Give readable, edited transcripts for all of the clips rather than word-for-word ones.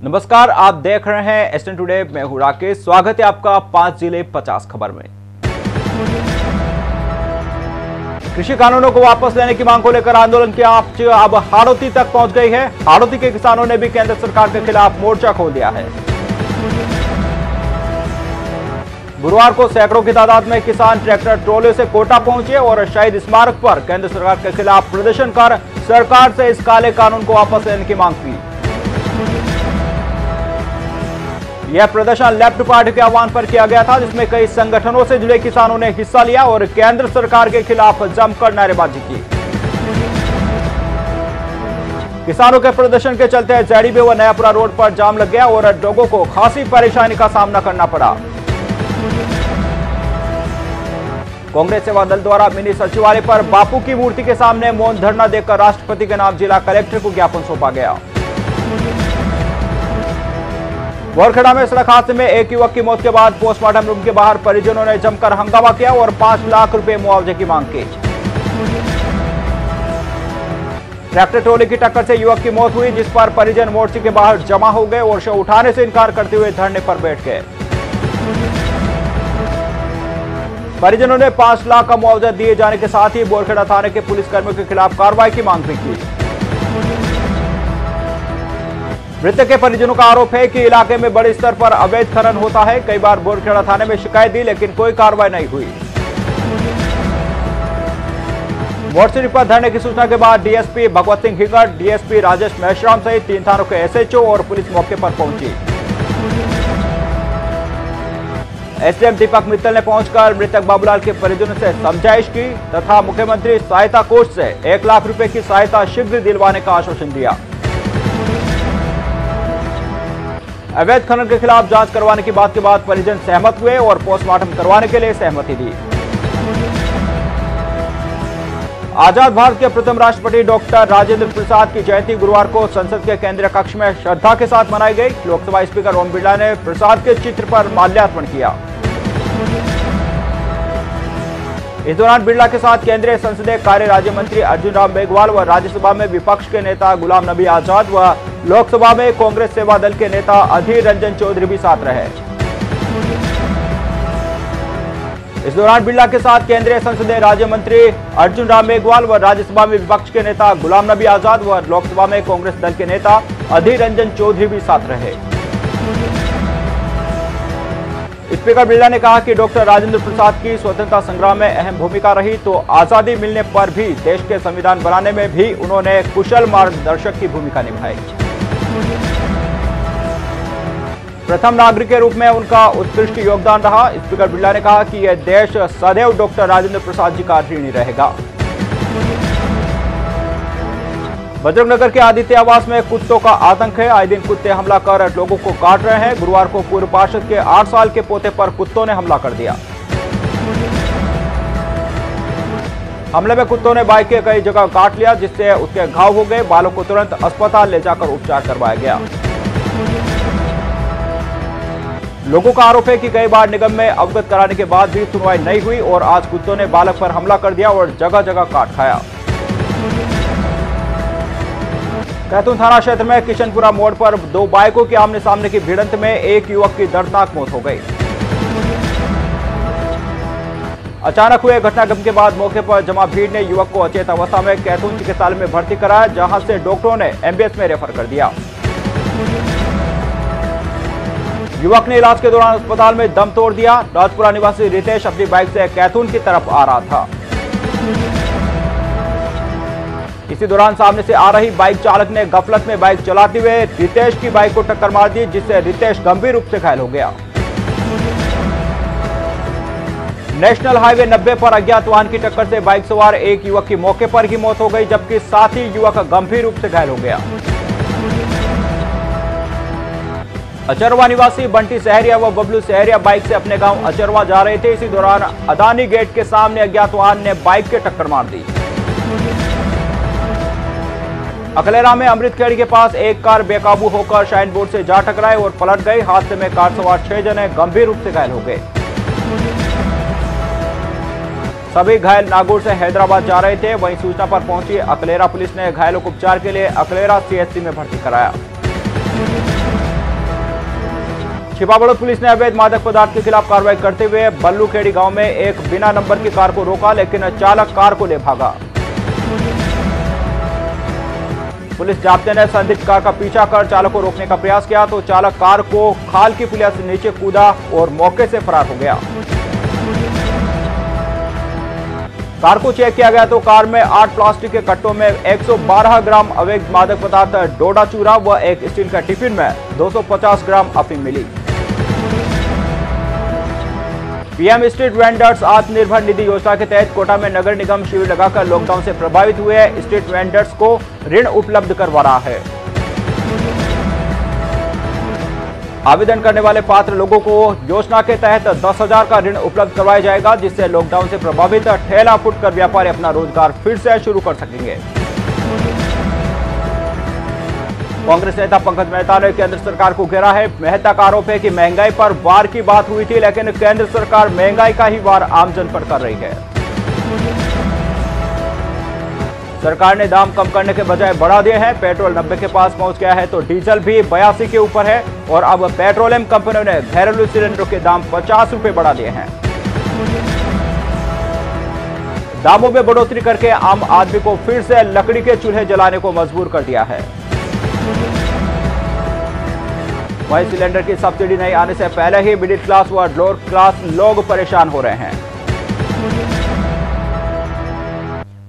नमस्कार, आप देख रहे हैं एसएन टुडे। मैं हूं राकेश। स्वागत है आपका 5 जिले 50 खबर में। कृषि कानूनों को वापस लेने की मांग को लेकर आंदोलन की आंच अब हाड़ौती तक पहुंच गई है। हाड़ौती के किसानों ने भी केंद्र सरकार के खिलाफ मोर्चा खोल दिया है। गुरुवार को सैकड़ों की तादाद में किसान ट्रैक्टर ट्रॉले से कोटा पहुंचे और शहीद स्मारक पर केंद्र सरकार के खिलाफ प्रदर्शन कर सरकार से इस काले कानून को वापस लेने की मांग की। यह प्रदर्शन लेफ्ट पार्टी के आह्वान पर किया गया था, जिसमें कई संगठनों से जुड़े किसानों ने हिस्सा लिया और केंद्र सरकार के खिलाफ जमकर नारेबाजी की। किसानों के प्रदर्शन के चलते जेडीबी व नयापुरा रोड पर जाम लग गया और लोगों को खासी परेशानी का सामना करना पड़ा। कांग्रेस सेवा दल द्वारा मिनी सचिवालय पर बापू की मूर्ति के सामने मौन धरना देकर राष्ट्रपति के नाम जिला कलेक्टर को ज्ञापन सौंपा गया। बोरखेड़ा में सड़क हादसे में एक युवक की मौत के बाद पोस्टमार्टम रूम के बाहर परिजनों ने जमकर हंगामा किया और 5 लाख रुपए मुआवजे की मांग की। ट्रैक्टर ट्रॉली की टक्कर से युवक की मौत हुई, जिस पर परिजन मोर्चे के बाहर जमा हो गए और शव उठाने से इनकार करते हुए धरने पर बैठ गए। परिजनों ने 5 लाख का मुआवजा दिए जाने के साथ ही बोरखेड़ा थाने के पुलिसकर्मियों के खिलाफ कार्रवाई की मांग भी की। मृतक के परिजनों का आरोप है कि इलाके में बड़े स्तर पर अवैध खनन होता है। कई बार बोरखेड़ा थाने में शिकायत दी, लेकिन कोई कार्रवाई नहीं हुई। मोर्चे पर धरने की सूचना के बाद डीएसपी भगवत सिंह हिंगड़, डीएसपी राजेश मेश्राम सहित 3 थानों के एसएचओ और पुलिस मौके पर पहुंची। एसडीएम दीपक मित्तल ने पहुंचकर मृतक बाबूलाल के परिजनों से समझाइश की तथा मुख्यमंत्री सहायता कोष से 1 लाख रुपए की सहायता शीघ्र दिलवाने का आश्वासन दिया। अवैध खनन के खिलाफ जांच करवाने की बात के बाद परिजन सहमत हुए और पोस्टमार्टम करवाने के लिए सहमति दी। आजाद भारत के प्रथम राष्ट्रपति डॉक्टर राजेंद्र प्रसाद की जयंती गुरुवार को संसद के केंद्रीय कक्ष में श्रद्धा के साथ मनाई गई। लोकसभा स्पीकर ओम बिरला ने प्रसाद के चित्र पर माल्यार्पण किया। इस दौरान बिरला के साथ केंद्रीय संसदीय कार्य राज्य मंत्री अर्जुन राम मेघवाल व राज्यसभा में विपक्ष के नेता गुलाम नबी आजाद व लोकसभा में कांग्रेस सेवा दल के नेता अधीर रंजन चौधरी भी साथ रहे। इस दौरान बिरला के साथ केंद्रीय संसदीय राज्य मंत्री अर्जुन राम मेघवाल व राज्यसभा में विपक्ष के नेता गुलाम नबी आजाद व लोकसभा में कांग्रेस दल के नेता अधीर रंजन चौधरी भी साथ रहे। स्पीकर बिरला ने कहा कि डॉक्टर राजेंद्र प्रसाद की स्वतंत्रता संग्राम में अहम भूमिका रही, तो आजादी मिलने पर भी देश के संविधान बनाने में भी उन्होंने कुशल मार्गदर्शक की भूमिका निभाई। प्रथम नागरिक के रूप में उनका उत्कृष्ट योगदान रहा। स्पीकर बिरला ने कहा कि यह देश सदैव डॉक्टर राजेंद्र प्रसाद जी का ऋणी रहेगा। बजरंगनगर के आदित्य आवास में कुत्तों का आतंक है। आए दिन कुत्ते हमला कर लोगों को काट रहे हैं। गुरुवार को पूर्व पार्षद के 8 साल के पोते पर कुत्तों ने हमला कर दिया। हमले में कुत्तों ने बाइक के कई जगह काट लिया, जिससे उसके घाव हो गए। बालों को तुरंत अस्पताल ले जाकर उपचार करवाया गया। लोगों का आरोप है कि कई बार निगम में अवगत कराने के बाद भी सुनवाई नहीं हुई और आज कुत्तों ने बालक पर हमला कर दिया और जगह जगह काट खाया। कैथून थाना क्षेत्र में किशनपुरा मोड़ पर 2 बाइकों की आमने सामने की भिड़ंत में एक युवक की दर्दनाक मौत हो गई। अचानक हुए घटनाक्रम के बाद मौके पर जमा भीड़ ने युवक को अचेत अवस्था में कैथून चिकित्सालय में भर्ती कराया, जहां से डॉक्टरों ने एमबीएस में रेफर कर दिया। युवक ने इलाज के दौरान अस्पताल में दम तोड़ दिया। राजपुरा निवासी रितेश अपनी बाइक से कैथून की तरफ आ रहा था। इसी दौरान सामने से आ रही बाइक चालक ने गफलत में बाइक चलाते हुए रितेश की बाइक को टक्कर मार दी, जिससे रितेश गंभीर रूप से घायल हो गया। नेशनल हाईवे 90 पर अज्ञात वाहन की टक्कर से बाइक सवार एक युवक की मौके पर ही मौत हो गई, जबकि साथ ही युवक गंभीर रूप से घायल हो गया। अचरवा निवासी बंटी सहरिया व बबलू सहरिया बाइक से अपने गांव अचरवा जा रहे थे। इसी दौरान अदानी गेट के सामने अज्ञात वाहन ने बाइक के टक्कर मार दी। अकलेरा में अमृतखेड़ी के पास एक कार बेकाबू होकर शाइन बोर्ड से जा टकराई और पलट गई। हादसे में कार सवार 6 जने गंभीर रूप से घायल हो गए। सभी घायल नागौर से हैदराबाद जा रहे थे। वहीं सूचना पर पहुंची अकलेरा पुलिस ने घायलों को उपचार के लिए अकलेरा सीएचसी में भर्ती कराया। छिपाबड़ोद पुलिस ने अवैध मादक पदार्थ के खिलाफ कार्रवाई करते हुए बल्लूखेड़ी गांव में एक बिना नंबर की कार को रोका, लेकिन चालक कार को ले भागा। पुलिस जाब्ते ने संदिग्ध कार का पीछा कर चालक को रोकने का प्रयास किया तो चालक कार को खाल की पुलिया से नीचे कूदा और मौके से फरार हो गया। कार को चेक किया गया तो कार में 8 प्लास्टिक के कट्टों में 112 ग्राम अवैध मादक पदार्थ डोडा चूरा व एक स्टील का टिफिन में 250 ग्राम अफीम मिली। PM street vendors Atmanirbhar Nidhi योजना के तहत कोटा में नगर निगम शिविर लगाकर लॉकडाउन से प्रभावित हुए स्ट्रीट वेंडर्स को ऋण उपलब्ध करवा रहा है। आवेदन करने वाले पात्र लोगों को योजना के तहत 10,000 का ऋण उपलब्ध करवाया जाएगा, जिससे लॉकडाउन से प्रभावित ठेला फुटकर व्यापारी अपना रोजगार फिर से शुरू कर सकेंगे। कांग्रेस नेता पंकज मेहता ने केंद्र सरकार को घेरा है। मेहता का आरोप है कि महंगाई पर वार की बात हुई थी, लेकिन केंद्र सरकार महंगाई का ही वार आमजन पर कर रही है। सरकार ने दाम कम करने के बजाय बढ़ा दिए हैं। पेट्रोल 90 के पास पहुंच गया है तो डीजल भी 82 के ऊपर है और अब पेट्रोलियम कंपनियों ने घरेलू सिलेंडरों के दाम 50 रुपए बढ़ा दिए हैं। दामों में बढ़ोतरी करके आम आदमी को फिर से लकड़ी के चूल्हे जलाने को मजबूर कर दिया है। वहीं सिलेंडर की सब्सिडी नहीं आने से पहले ही मिडिल क्लास व लोअर क्लास लोग परेशान हो रहे हैं।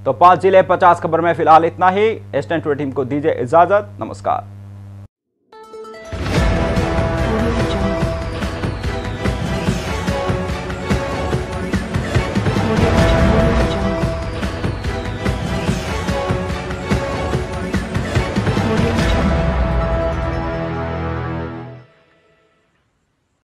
तो 5 जिले 50 खबर में फिलहाल इतना ही। S10 टीम को दीजिए इजाजत। नमस्कार।